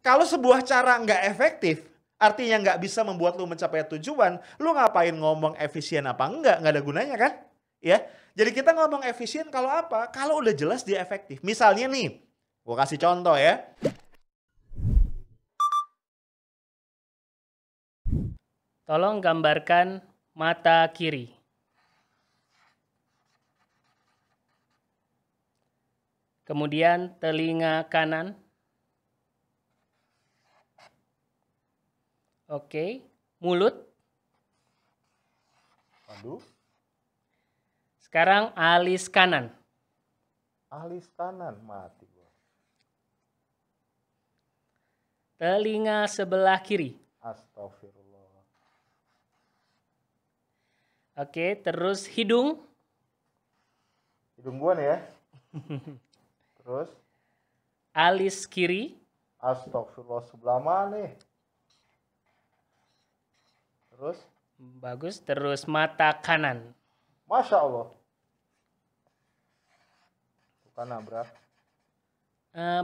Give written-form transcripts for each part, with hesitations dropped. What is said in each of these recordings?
Kalau sebuah cara nggak efektif, artinya nggak bisa membuat lu mencapai tujuan, lu ngapain ngomong efisien apa enggak ada gunanya kan? Ya, jadi kita ngomong efisien kalau apa? Kalau udah jelas dia efektif. Misalnya nih, gua kasih contoh ya. Tolong gambarkan mata kiri. Kemudian telinga kanan. Oke, mulut. Aduh. Sekarang alis kanan. Alis kanan, mati gua. Telinga sebelah kiri. Astagfirullah. Oke, terus hidung. Hidung gua nih ya. Terus Alis kiri. astagfirullah, sebelah mana nih? Terus Bagus, terus mata kanan. Masya Allah. Bukan nabrak.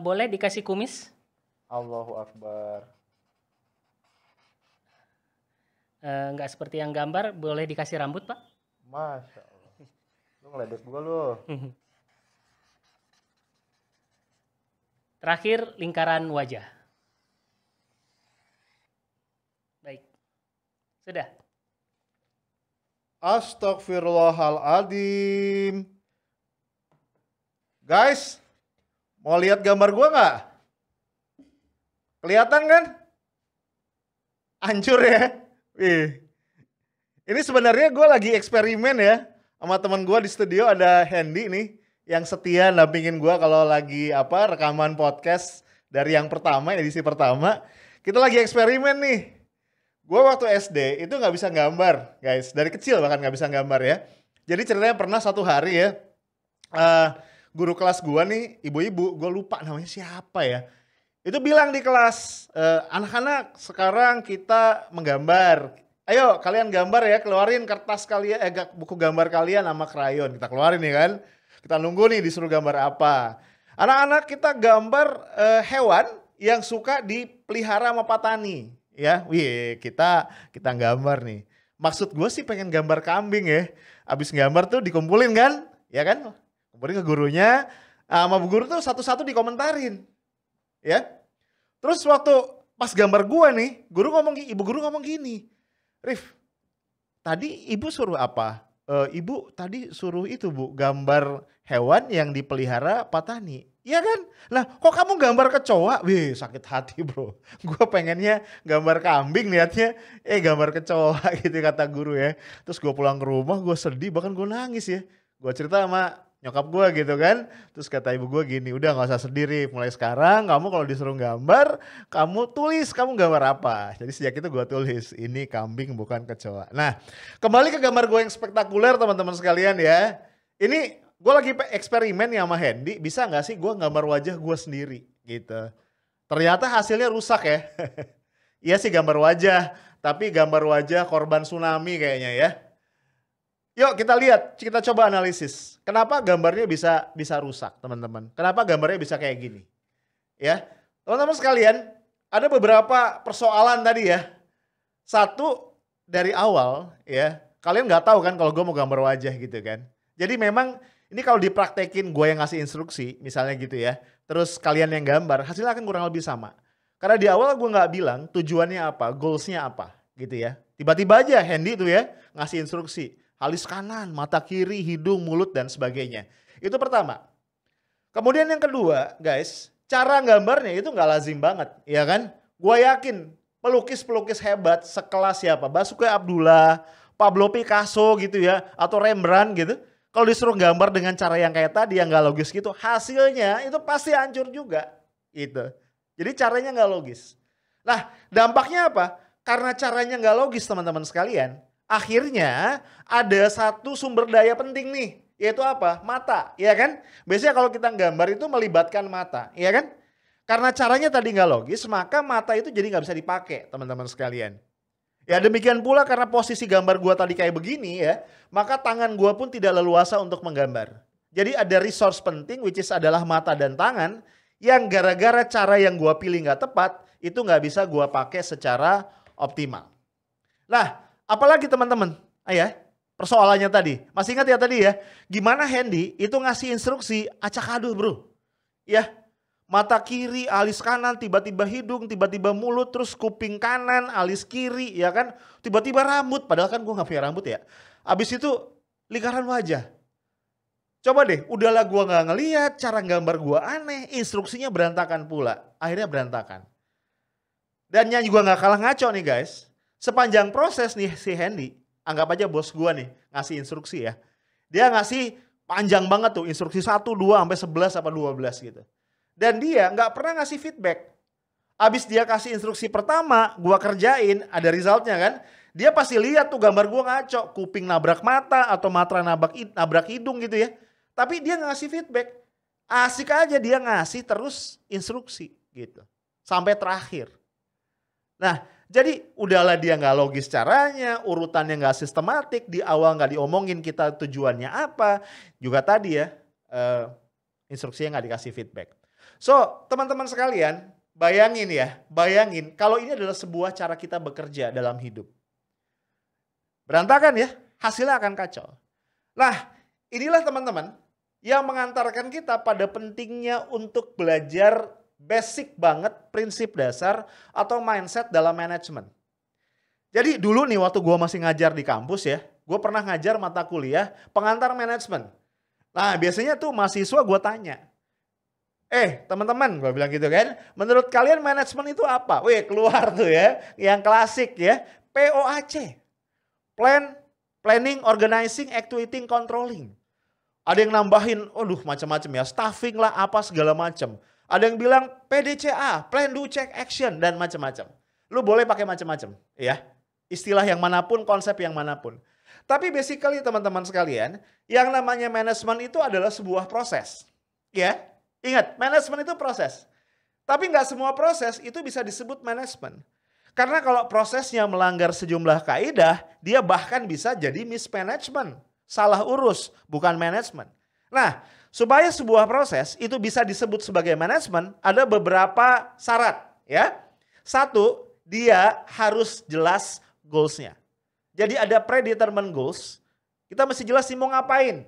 Boleh dikasih kumis? Allahu Akbar. Nggak seperti yang gambar, boleh dikasih rambut, Pak? Masya Allah. Lu ngeledek gua lu. Terakhir, lingkaran wajah. Baik. Sudah. Astagfirullahaladzim. Guys, mau lihat gambar gua nggak? Kelihatan kan? Hancur ya? Wih. Ini sebenarnya gue lagi eksperimen ya. Sama teman gue di studio ada Hendy nih. Yang setia dampingin gue kalau lagi rekaman podcast dari yang pertama, edisi pertama. Kita lagi eksperimen nih. Gue waktu SD itu nggak bisa gambar, guys. Dari kecil bahkan nggak bisa gambar ya. Jadi ceritanya pernah satu hari ya, guru kelas gue nih, ibu-ibu, gue lupa namanya siapa ya. Itu bilang di kelas, anak-anak sekarang kita menggambar. Ayo kalian gambar ya, keluarin kertas kalian, buku gambar kalian sama krayon. Kita keluarin nih kan. Kita nunggu nih disuruh gambar apa. Anak-anak kita gambar hewan yang suka dipelihara sama petani. Ya, wih kita gambar nih. Maksud gue sih pengen gambar kambing ya. Abis gambar tuh dikumpulin kan, ya kan? Kumpulin ke gurunya, sama bu guru tuh satu-satu dikomentarin. Ya. Terus waktu pas gambar gue nih, ibu guru ngomong gini. Rif, tadi ibu suruh apa? Ibu tadi suruh itu bu, gambar hewan yang dipelihara petani. Iya kan? Lah kok kamu gambar kecoa? Wih sakit hati bro. Gue pengennya gambar kambing liatnya. Gambar kecoa gitu kata guru ya. Terus gue pulang ke rumah gue sedih bahkan gue nangis ya. Gue cerita sama nyokap gue gitu kan. Terus kata ibu gue gini, udah gak usah sedih Rif. Mulai sekarang kamu kalau disuruh gambar, kamu tulis kamu gambar apa. Jadi sejak itu gue tulis, ini kambing bukan kecoa. Nah kembali ke gambar gue yang spektakuler teman-teman sekalian ya. Ini gue lagi eksperimen ya sama Hendy, bisa gak sih gue gambar wajah gue sendiri gitu. Ternyata hasilnya rusak ya. Iya sih gambar wajah, tapi gambar wajah korban tsunami kayaknya ya. Yuk kita lihat, kita coba analisis. Kenapa gambarnya bisa rusak teman-teman? Kenapa gambarnya bisa kayak gini? Ya, teman-teman sekalian, ada beberapa persoalan tadi ya. Satu, dari awal ya, kalian nggak tahu kan kalau gue mau gambar wajah gitu kan. Jadi memang ini kalau dipraktekin gue yang ngasih instruksi misalnya gitu ya. Terus kalian yang gambar, hasilnya akan kurang lebih sama. Karena di awal gue nggak bilang tujuannya apa, goalsnya apa gitu ya. Tiba-tiba aja Hendy tuh ya ngasih instruksi. Alis kanan, mata kiri, hidung, mulut, dan sebagainya. Itu pertama. Kemudian yang kedua, guys, cara gambarnya itu nggak lazim banget, ya kan? Gue yakin pelukis-pelukis hebat sekelas siapa? Basuki Abdullah, Pablo Picasso gitu ya, atau Rembrandt gitu. Kalau disuruh gambar dengan cara yang kayak tadi, yang nggak logis gitu, hasilnya itu pasti hancur juga. Gitu. Jadi caranya nggak logis. Nah, dampaknya apa? Karena caranya nggak logis teman-teman sekalian. Akhirnya ada satu sumber daya penting nih, yaitu apa? Mata, ya kan? Biasanya kalau kita gambar itu melibatkan mata, ya kan? Karena caranya tadi nggak logis, maka mata itu jadi nggak bisa dipakai, teman-teman sekalian. Ya demikian pula karena posisi gambar gua tadi kayak begini ya, maka tangan gua pun tidak leluasa untuk menggambar. Jadi ada resource penting, which is adalah mata dan tangan, yang gara-gara cara yang gue pilih nggak tepat, itu nggak bisa gue pakai secara optimal. Nah, apalagi teman-teman, persoalannya tadi. Masih ingat ya tadi ya, gimana Hendy itu ngasih instruksi acak adul bro. Ya, mata kiri, alis kanan, tiba-tiba hidung, tiba-tiba mulut, terus kuping kanan, alis kiri, ya kan. Tiba-tiba rambut, padahal kan gue gak punya rambut ya. Abis itu lingkaran wajah. Coba deh, udahlah gue gak ngeliat, cara gambar gue aneh, instruksinya berantakan pula. Akhirnya berantakan. Dan yang juga gak kalah ngaco nih guys. Sepanjang proses nih si Hendy, anggap aja bos gue nih ngasih instruksi ya. Dia ngasih panjang banget tuh, instruksi 1, 2, sampai 11 apa 12 gitu. Dan dia gak pernah ngasih feedback. Abis dia kasih instruksi pertama, gue kerjain, ada resultnya kan. Dia pasti lihat tuh gambar gue ngaco, kuping nabrak mata atau mata nabrak hidung gitu ya. Tapi dia gak ngasih feedback. Asik aja dia ngasih terus instruksi gitu. Sampai terakhir. Nah, jadi udahlah dia nggak logis caranya, urutannya nggak sistematik, di awal nggak diomongin kita tujuannya apa, juga tadi ya instruksinya nggak dikasih feedback. So teman-teman sekalian, bayangin kalau ini adalah sebuah cara kita bekerja dalam hidup. Berantakan ya, hasilnya akan kacau. Nah inilah teman-teman yang mengantarkan kita pada pentingnya untuk belajar basic banget prinsip dasar atau mindset dalam manajemen. Jadi dulu nih waktu gue masih ngajar di kampus ya, gue pernah ngajar mata kuliah pengantar manajemen. Nah biasanya tuh mahasiswa gue tanya, teman-teman gue bilang gitu kan, menurut kalian manajemen itu apa? Wih keluar tuh ya, yang klasik ya, POAC. Planning, Organizing, Actuating, Controlling. Ada yang nambahin, macam-macam ya, staffing lah apa segala macam. Ada yang bilang PDCA, Plan, Do, Check, Action, dan macam-macam. Lu boleh pakai macam-macam, ya. Istilah yang manapun, konsep yang manapun. Tapi basically teman-teman sekalian, yang namanya manajemen itu adalah sebuah proses. Ya, ingat, manajemen itu proses. Tapi nggak semua proses itu bisa disebut manajemen. Karena kalau prosesnya melanggar sejumlah kaidah, dia bahkan bisa jadi mismanagement. Salah urus, bukan manajemen. Nah, supaya sebuah proses itu bisa disebut sebagai manajemen, ada beberapa syarat ya. Satu, dia harus jelas goals-nya. Jadi ada predetermined goals, kita mesti jelas nih mau ngapain.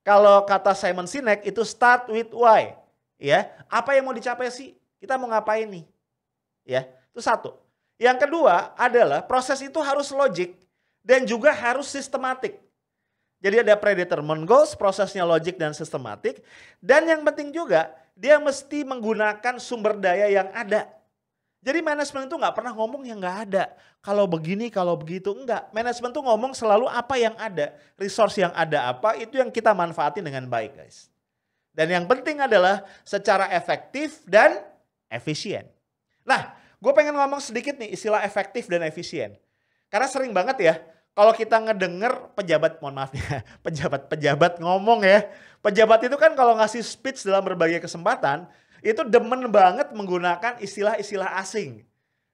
Kalau kata Simon Sinek itu start with why. Ya, apa yang mau dicapai sih? Kita mau ngapain nih? Ya, itu satu. Yang kedua adalah proses itu harus logik dan juga harus sistematik. Jadi ada predetermined goals, prosesnya logik dan sistematik. Dan yang penting juga, dia mesti menggunakan sumber daya yang ada. Jadi manajemen itu nggak pernah ngomong yang nggak ada. Kalau begini, kalau begitu, enggak. Manajemen itu ngomong selalu apa yang ada. Resource yang ada apa, itu yang kita manfaatin dengan baik guys. Dan yang penting adalah secara efektif dan efisien. Nah, gue pengen ngomong sedikit nih istilah efektif dan efisien. Karena sering banget ya, kalau kita ngedenger pejabat, mohon maaf ya, pejabat ngomong ya. Pejabat itu kan kalau ngasih speech dalam berbagai kesempatan, itu demen banget menggunakan istilah-istilah asing.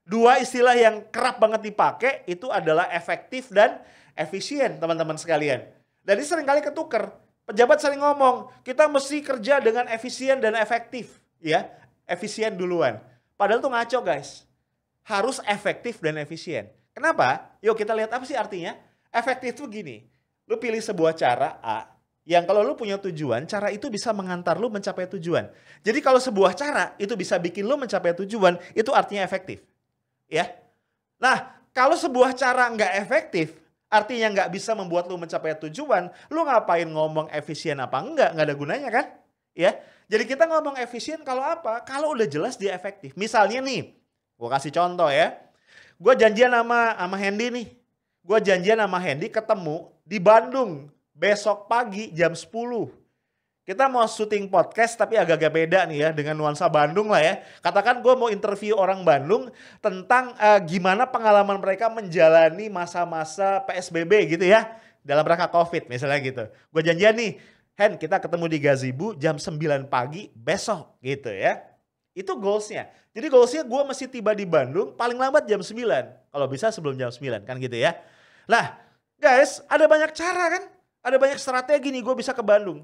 Dua istilah yang kerap banget dipakai itu adalah efektif dan efisien teman-teman sekalian. Dan ini seringkali ketuker. Pejabat sering ngomong, kita mesti kerja dengan efisien dan efektif. Ya, efisien duluan. Padahal tuh ngaco guys. Harus efektif dan efisien. Kenapa? Yuk kita lihat apa sih artinya. Efektif itu gini, lu pilih sebuah cara A, yang kalau lu punya tujuan, cara itu bisa mengantar lu mencapai tujuan. Jadi kalau sebuah cara itu bisa bikin lu mencapai tujuan, itu artinya efektif. Ya. Nah, kalau sebuah cara nggak efektif, artinya nggak bisa membuat lu mencapai tujuan, lu ngapain ngomong efisien apa enggak ada gunanya kan? Ya. Jadi kita ngomong efisien kalau apa? Kalau udah jelas dia efektif. Misalnya nih, gua kasih contoh ya. Gue janjian sama Hendy nih. Gue janjian sama Hendy ketemu di Bandung besok pagi jam 10. Kita mau syuting podcast tapi agak-agak beda nih ya dengan nuansa Bandung lah ya. Katakan gue mau interview orang Bandung tentang gimana pengalaman mereka menjalani masa-masa PSBB gitu ya. Dalam rangka COVID misalnya gitu. Gue janjian nih, Hen kita ketemu di Gazebo jam 9 pagi besok gitu ya. Itu goalsnya. Jadi goalsnya gue mesti tiba di Bandung paling lambat jam 9. Kalau bisa sebelum jam 9 kan gitu ya. Lah guys ada banyak cara kan. Ada banyak strategi nih gue bisa ke Bandung.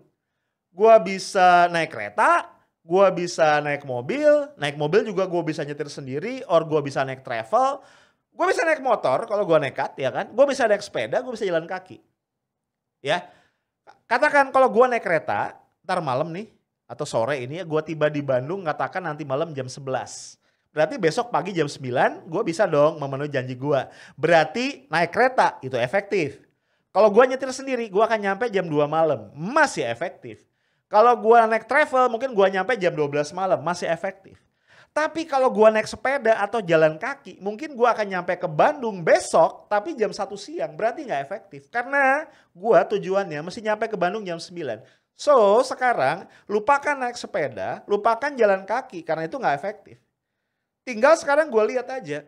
Gue bisa naik kereta, gue bisa naik mobil juga gue bisa nyetir sendiri, or gue bisa naik travel, gue bisa naik motor kalau gue nekat ya kan, gue bisa naik sepeda, gue bisa jalan kaki. Ya, katakan kalau gue naik kereta, ntar malam nih, atau sore ini ya, gue tiba di Bandung, katakan nanti malam jam 11. Berarti besok pagi jam 9, gue bisa dong memenuhi janji gue. Berarti naik kereta, itu efektif. Kalau gue nyetir sendiri, gue akan nyampe jam 2 malam, masih efektif. Kalau gue naik travel, mungkin gue nyampe jam 12 malam, masih efektif. Tapi kalau gue naik sepeda atau jalan kaki, mungkin gue akan nyampe ke Bandung besok, tapi jam 1 siang. Berarti nggak efektif. Karena gue tujuannya mesti nyampe ke Bandung jam 9. So, sekarang lupakan naik sepeda, lupakan jalan kaki, karena itu nggak efektif. Tinggal sekarang gue lihat aja.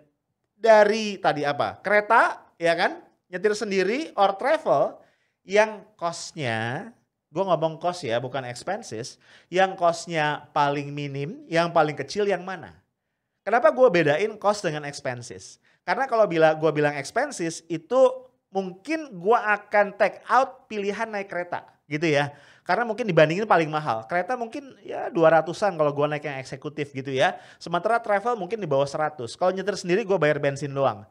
Dari tadi apa? Kereta, ya kan? Nyetir sendiri, or travel, yang cost-nya, gue ngomong cost ya, bukan expenses. Yang cost-nya paling minim, yang paling kecil yang mana? Kenapa gue bedain cost dengan expenses? Karena kalau gue bilang expenses, itu mungkin gue akan take out pilihan naik kereta gitu ya. Karena mungkin dibandingin paling mahal. Kereta mungkin ya 200-an kalau gue naik yang eksekutif gitu ya. Sementara travel mungkin di bawah 100. Kalau nyetir sendiri gue bayar bensin doang.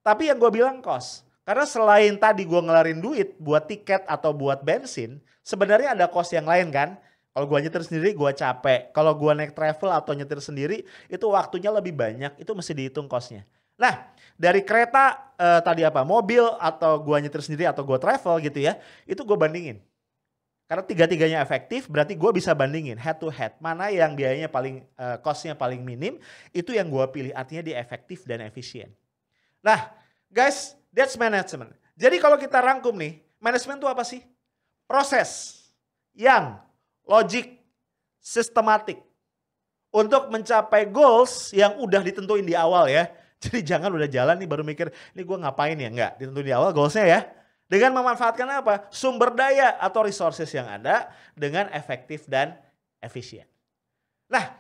Tapi yang gue bilang cost. Karena selain tadi gue ngelarin duit buat tiket atau buat bensin, sebenarnya ada cost yang lain kan. Kalau gue nyetir sendiri gue capek. Kalau gue naik travel atau nyetir sendiri itu waktunya lebih banyak. Itu mesti dihitung costnya. Nah dari kereta tadi apa? Mobil atau gue nyetir sendiri atau gue travel gitu ya. Itu gue bandingin. Karena tiga-tiganya efektif berarti gue bisa bandingin head to head. Mana yang biayanya paling, costnya paling minim. Itu yang gue pilih artinya dia efektif dan efisien. Nah guys, that's management. Jadi kalau kita rangkum nih, manajemen itu apa sih? Proses yang logik, sistematik untuk mencapai goals yang udah ditentuin di awal ya. Jadi jangan udah jalan nih baru mikir, ini gue ngapain ya? Enggak, ditentuin di awal goalsnya ya. Dengan memanfaatkan apa? Sumber daya atau resources yang ada dengan efektif dan efisien. Nah,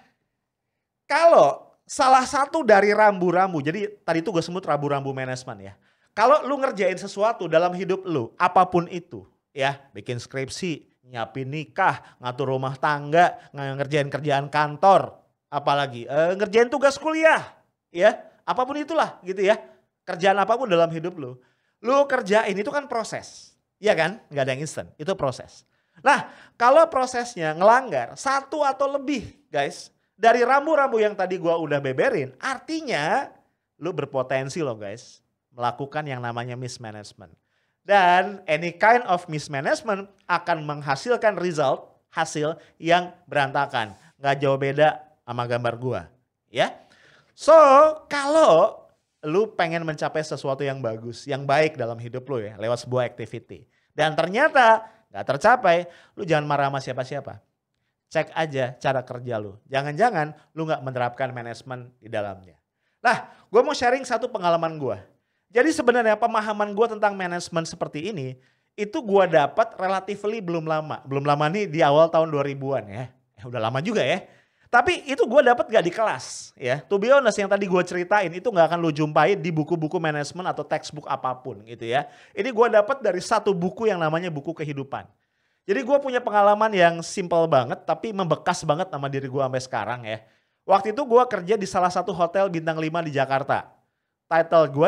kalau salah satu dari rambu-rambu, jadi tadi itu gue sebut rambu-rambu manajemen ya. Kalau lu ngerjain sesuatu dalam hidup lu, apapun itu, ya, bikin skripsi, nyiapin nikah, ngatur rumah tangga, ngerjain kerjaan kantor, apalagi ngerjain tugas kuliah, ya, apapun itulah gitu ya. Kerjaan apapun dalam hidup lu kerjain itu kan proses, ya kan? Nggak ada yang instan, itu proses. Nah, kalau prosesnya ngelanggar satu atau lebih, guys, dari rambu-rambu yang tadi gua udah beberin, artinya lu berpotensi loh guys melakukan yang namanya mismanagement. Dan any kind of mismanagement akan menghasilkan hasil yang berantakan. Nggak jauh beda sama gambar gua. Ya. So, kalau lu pengen mencapai sesuatu yang bagus, yang baik dalam hidup lu ya, lewat sebuah activity. Dan ternyata nggak tercapai, lu jangan marah sama siapa-siapa. Cek aja cara kerja lu. Jangan-jangan lu nggak menerapkan manajemen di dalamnya. Nah, gue mau sharing satu pengalaman gue. Jadi sebenarnya pemahaman gue tentang manajemen seperti ini, itu gue dapat relatively belum lama. Belum lama nih di awal tahun 2000-an ya. Udah lama juga ya. Tapi itu gue dapat gak di kelas ya. To be honest yang tadi gue ceritain itu gak akan lu jumpain di buku-buku manajemen atau textbook apapun gitu ya. Ini gue dapat dari satu buku yang namanya buku kehidupan. Jadi gue punya pengalaman yang simple banget tapi membekas banget sama diri gue sampai sekarang ya. Waktu itu gue kerja di salah satu hotel bintang 5 di Jakarta.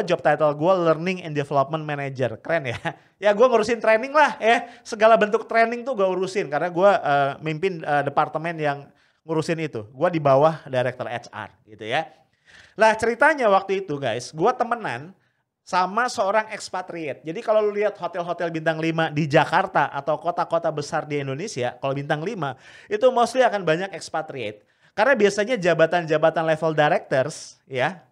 Job title gue Learning and Development Manager. Keren ya. Ya gue ngurusin training lah ya. Segala bentuk training tuh gue urusin karena gue mimpin departemen yang ngurusin itu. Gue di bawah director HR gitu ya. Lah ceritanya waktu itu guys, gue temenan sama seorang expatriate. Jadi kalau lu lihat hotel-hotel bintang 5 di Jakarta atau kota-kota besar di Indonesia, kalau bintang 5 itu mostly akan banyak expatriate. Karena biasanya jabatan-jabatan level directors ya,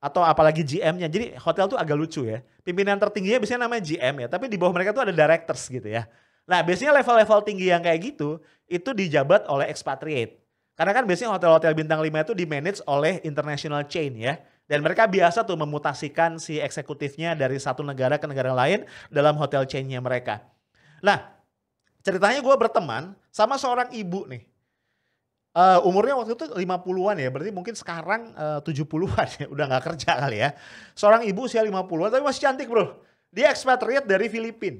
atau apalagi GM-nya. Jadi hotel tuh agak lucu ya. Pimpinan tertingginya biasanya namanya GM ya, tapi di bawah mereka tuh ada directors gitu ya. Nah biasanya level-level tinggi yang kayak gitu, itu dijabat oleh expatriate. Karena kan biasanya hotel-hotel bintang 5 itu di-manage oleh international chain ya. Dan mereka biasa tuh memutasikan si eksekutifnya dari satu negara ke negara lain dalam hotel chainnya mereka. Nah ceritanya gue berteman sama seorang ibu nih. Umurnya waktu itu 50-an ya, berarti mungkin sekarang 70-an ya, udah gak kerja kali ya. Seorang ibu usia 50-an tapi masih cantik bro. Dia expatriate dari Filipina.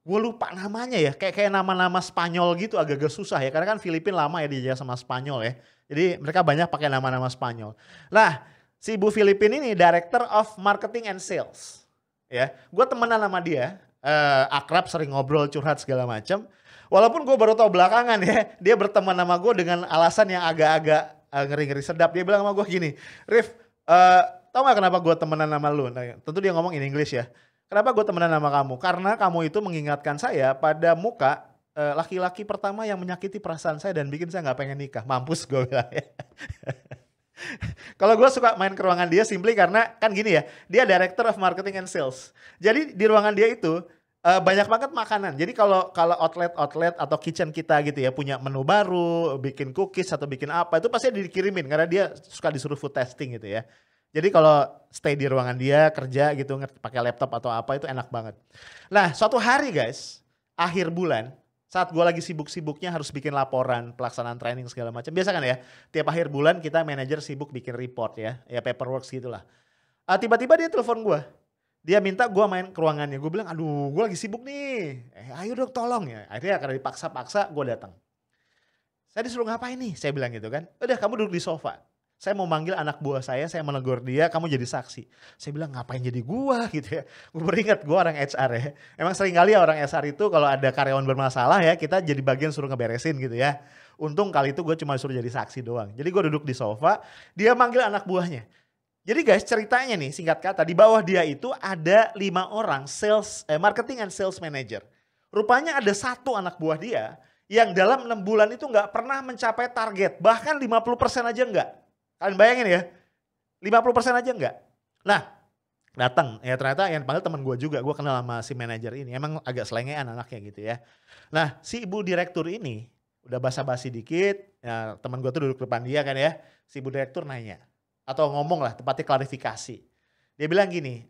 Gue lupa namanya ya, kayak nama-nama Spanyol gitu agak-agak susah ya. Karena kan Filipina lama ya dijajah sama Spanyol ya. Jadi mereka banyak pakai nama-nama Spanyol. Nah, si ibu Filipina ini Director of Marketing and Sales. Ya, gue temenan sama dia, akrab, sering ngobrol, curhat segala macam. Walaupun gue baru tahu belakangan ya, dia berteman sama gue dengan alasan yang agak-agak ngeri-ngeri sedap. Dia bilang sama gue gini, Rif, tau gak kenapa gue temenan sama lu? Nah, tentu dia ngomong in English ya. Kenapa gue temenan sama kamu? Karena kamu itu mengingatkan saya pada muka laki-laki pertama yang menyakiti perasaan saya dan bikin saya gak pengen nikah. Mampus gue bilang ya. Kalau gue suka main ke ruangan dia simply karena kan gini ya, dia Director of Marketing and Sales. Jadi di ruangan dia itu banyak banget makanan. Jadi kalau outlet atau kitchen kita gitu ya punya menu baru, bikin cookies atau bikin apa itu pasti dikirimin karena dia suka disuruh food testing gitu ya. Jadi kalau stay di ruangan dia kerja gitu pakai laptop atau apa itu enak banget. Nah suatu hari guys, akhir bulan saat gue lagi sibuk-sibuknya harus bikin laporan pelaksanaan training segala macam. Biasa kan ya, tiap akhir bulan kita manajer sibuk bikin report ya paperwork gitulah. Tiba-tiba dia telepon gue. Dia minta gue main ke ruangannya. Gue bilang, aduh gue lagi sibuk nih. Ayo dong tolong ya. Akhirnya karena dipaksa-paksa gue datang. Saya disuruh ngapain nih? Saya bilang gitu kan. Udah kamu duduk di sofa. Saya mau manggil anak buah saya menegur dia, kamu jadi saksi. Saya bilang ngapain jadi gua gitu ya. Gue beringat gue orang HR ya. Emang sering kali ya orang HR itu kalau ada karyawan bermasalah ya kita jadi bagian suruh ngeberesin gitu ya. Untung kali itu gue cuma suruh jadi saksi doang. Jadi gue duduk di sofa, dia manggil anak buahnya. Jadi guys ceritanya nih singkat kata di bawah dia itu ada 5 orang marketing and sales manager. Rupanya ada 1 anak buah dia yang dalam 6 bulan itu gak pernah mencapai target. Bahkan 50% aja enggak. Kalian bayangin ya, 50% aja enggak. Nah, datang ya ternyata yang panggil teman gue juga, gue kenal sama si manajer ini. Emang agak selengean anaknya gitu ya. Nah, si ibu direktur ini udah basa-basi dikit, ya, teman gue tuh duduk depan dia kan ya. Si ibu direktur nanya, atau ngomong lah, tepatnya klarifikasi. Dia bilang gini,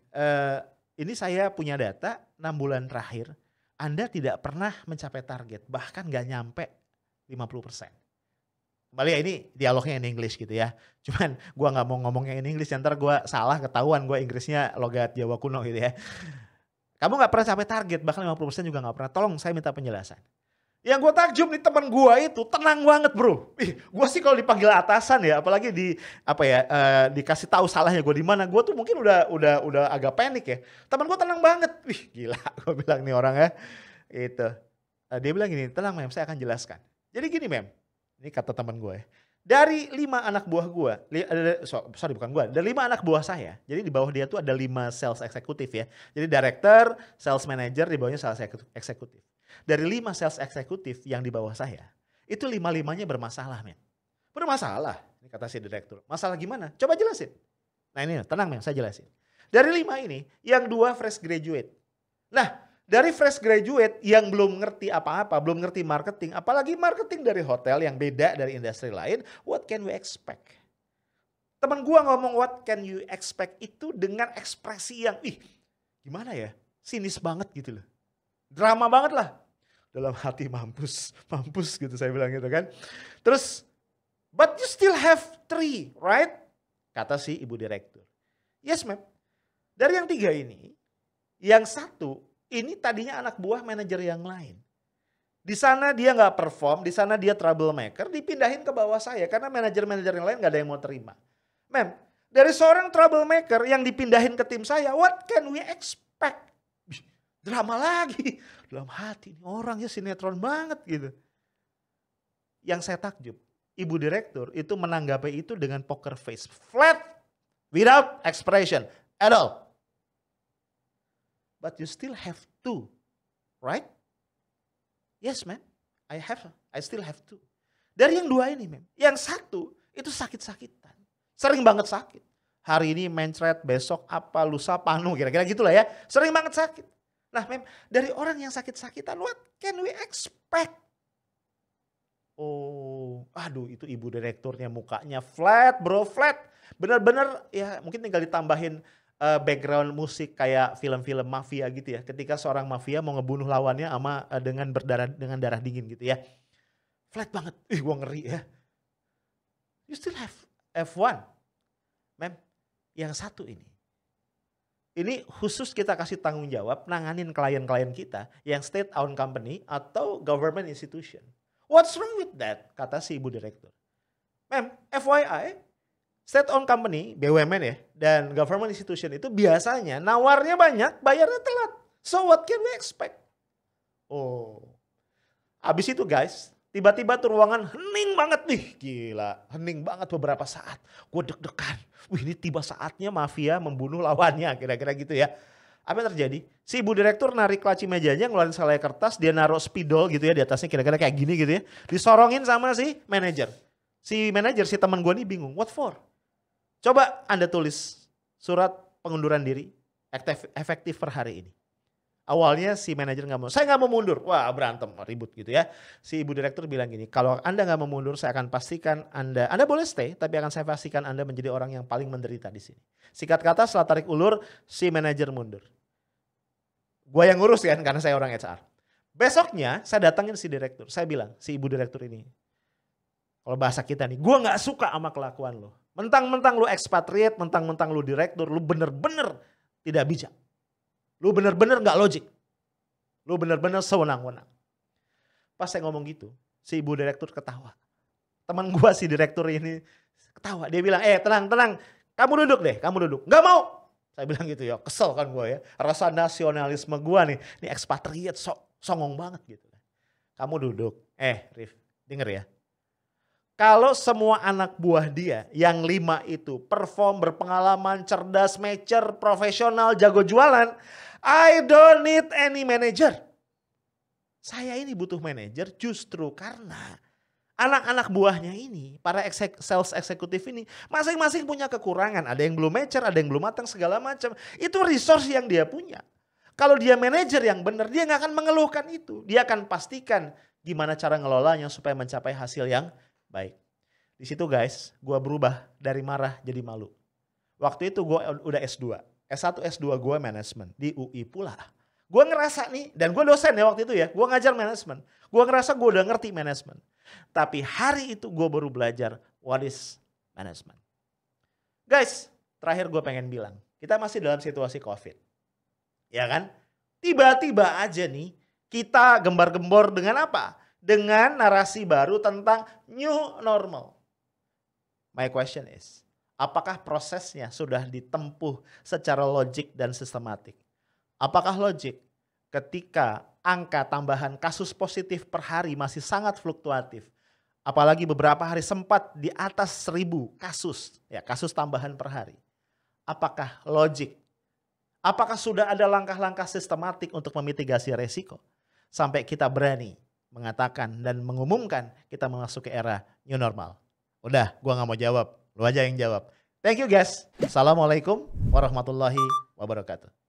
ini saya punya data 6 bulan terakhir, Anda tidak pernah mencapai target, bahkan gak nyampe 50%. Kembali ya ini dialognya in English gitu ya. Cuman gue gak mau ngomongnya in English, ntar gue salah ketahuan gue Inggrisnya logat Jawa kuno gitu ya. Kamu gak pernah capai target, bahkan 50% juga gak pernah. Tolong saya minta penjelasan. Yang gue takjub nih teman gue itu tenang banget bro. Gue sih kalau dipanggil atasan ya, apalagi dikasih tahu salahnya gue di mana, gue tuh mungkin udah agak panik ya. Teman gue tenang banget. Gila, gue bilang nih orang ya. Itu. Dia bilang gini, tenang mem, saya akan jelaskan. Jadi gini mem. Ini kata teman gue ya. Dari 5 anak buah gue, dari 5 anak buah saya, jadi di bawah dia tuh ada 5 sales eksekutif ya. Jadi director, sales manager, di bawahnya sales eksekutif. Dari 5 sales eksekutif yang di bawah saya, itu 5-5-nya bermasalah men. Bermasalah, ini kata si direktur. Masalah gimana? Coba jelasin. Nah ini tenang men, saya jelasin. Dari 5 ini, yang 2 fresh graduate. Nah, dari fresh graduate yang belum ngerti apa-apa, belum ngerti marketing, apalagi marketing dari hotel yang beda dari industri lain, what can we expect? Teman gua ngomong what can you expect itu dengan ekspresi yang, gimana ya, sinis banget gitu loh. Drama banget lah. Dalam hati mampus gitu saya bilang gitu kan. Terus, but you still have 3, right? Kata si ibu direktur. Yes ma'am. Dari yang 3 ini, yang 1 ini tadinya anak buah manajer yang lain. Di sana dia nggak perform, di sana dia troublemaker, dipindahin ke bawah saya karena manajer-manajer yang lain nggak ada yang mau terima. Mem, dari seorang troublemaker yang dipindahin ke tim saya, what can we expect? Drama lagi, dalam hati orangnya sinetron banget gitu. Yang saya takjub, ibu direktur itu menanggapi itu dengan poker face, flat, without expression at all. But you still have 2, right? Yes, ma'am. I still have 2. Dari yang 2 ini, ma'am. Yang 1 itu sakit-sakitan. Sering banget sakit. Hari ini mencret, besok apa, lusa panu, kira-kira gitulah ya. Sering banget sakit. Nah, ma'am, dari orang yang sakit-sakitan, what can we expect? Oh, aduh itu ibu direkturnya mukanya flat, bro, flat. Bener-bener ya mungkin tinggal ditambahin background musik kayak film-film mafia gitu ya. Ketika seorang mafia mau ngebunuh lawannya dengan darah dingin gitu ya. Flat banget. Gue ngeri ya. You still have F1. Mem, yang 1 ini. ini khusus kita kasih tanggung jawab nanganin klien-klien kita yang state owned company atau government institution. What's wrong with that? Kata si ibu direktur. Ma'am, FYI, state owned company, BUMN ya, dan government institution itu biasanya nawarnya banyak, bayarnya telat. So what can we expect? Oh, abis itu guys, tiba-tiba tuh ruangan hening banget nih. Gila, hening banget beberapa saat. Gue deg-degan. Wih, ini tiba saatnya mafia membunuh lawannya, kira-kira gitu ya. Apa yang terjadi? Si ibu direktur narik laci mejanya, ngeluarin selai kertas, dia naruh spidol gitu ya di atasnya, kira-kira kayak gini gitu ya. Disorongin sama si manajer. Si manajer, si teman gue nih bingung, what for? Coba Anda tulis surat pengunduran diri efektif per hari ini. Awalnya si manajer nggak mau, saya nggak mau mundur. Wah, berantem, ribut gitu ya. Si ibu direktur bilang gini, kalau Anda nggak mau mundur, saya akan pastikan Anda boleh stay, tapi akan saya pastikan Anda menjadi orang yang paling menderita di sini. Singkat kata, setelah tarik ulur, si manajer mundur. Gua yang ngurus kan, karena saya orang HR. Besoknya, saya datangin si direktur. Saya bilang, si ibu direktur ini, kalau bahasa kita nih, gua nggak suka sama kelakuan lo. Mentang-mentang lu expatriate, mentang-mentang lu direktur, lu bener-bener tidak bijak. Lu bener-bener gak logik. Lu bener-bener sewenang-wenang. Pas saya ngomong gitu, si ibu direktur ketawa. Teman gua si direktur ini ketawa. Dia bilang, tenang, kamu duduk deh, kamu duduk. Gak mau. Saya bilang gitu ya, kesel kan gua ya. Rasa nasionalisme gua nih, ini expatriate songong banget gitu. Kamu duduk. Rif, denger ya. Kalau semua anak buah dia yang 5 itu perform, berpengalaman, cerdas, mature, profesional, jago jualan, I don't need any manager. Saya ini butuh manajer justru karena anak-anak buahnya ini, para sales eksekutif ini, masing-masing punya kekurangan. Ada yang belum mature, ada yang belum matang, segala macam. Itu resource yang dia punya. Kalau dia manajer yang benar, dia nggak akan mengeluhkan itu. Dia akan pastikan gimana cara ngelolanya supaya mencapai hasil yang baik. Di situ guys, gue berubah dari marah jadi malu. Waktu itu gue udah S2. S1, S2 gue manajemen di UI pula. Gue ngerasa nih, dan gue dosen ya waktu itu ya, gue ngajar manajemen. Gue ngerasa gue udah ngerti manajemen. Tapi hari itu gue baru belajar what is management. Guys, terakhir gue pengen bilang, kita masih dalam situasi COVID. Ya kan? Tiba-tiba aja nih, kita gembar-gembor dengan apa? Dengan narasi baru tentang new normal. My question is, apakah prosesnya sudah ditempuh secara logik dan sistematik? Apakah logik ketika angka tambahan kasus positif per hari masih sangat fluktuatif? Apalagi beberapa hari sempat di atas 1.000 kasus, ya kasus tambahan per hari. Apakah logik? Apakah sudah ada langkah-langkah sistematik untuk memitigasi resiko? Sampai kita berani mengatakan dan mengumumkan kita memasuki era new normal. Udah, gua gak mau jawab. Lu aja yang jawab. Thank you guys. Assalamualaikum warahmatullahi wabarakatuh.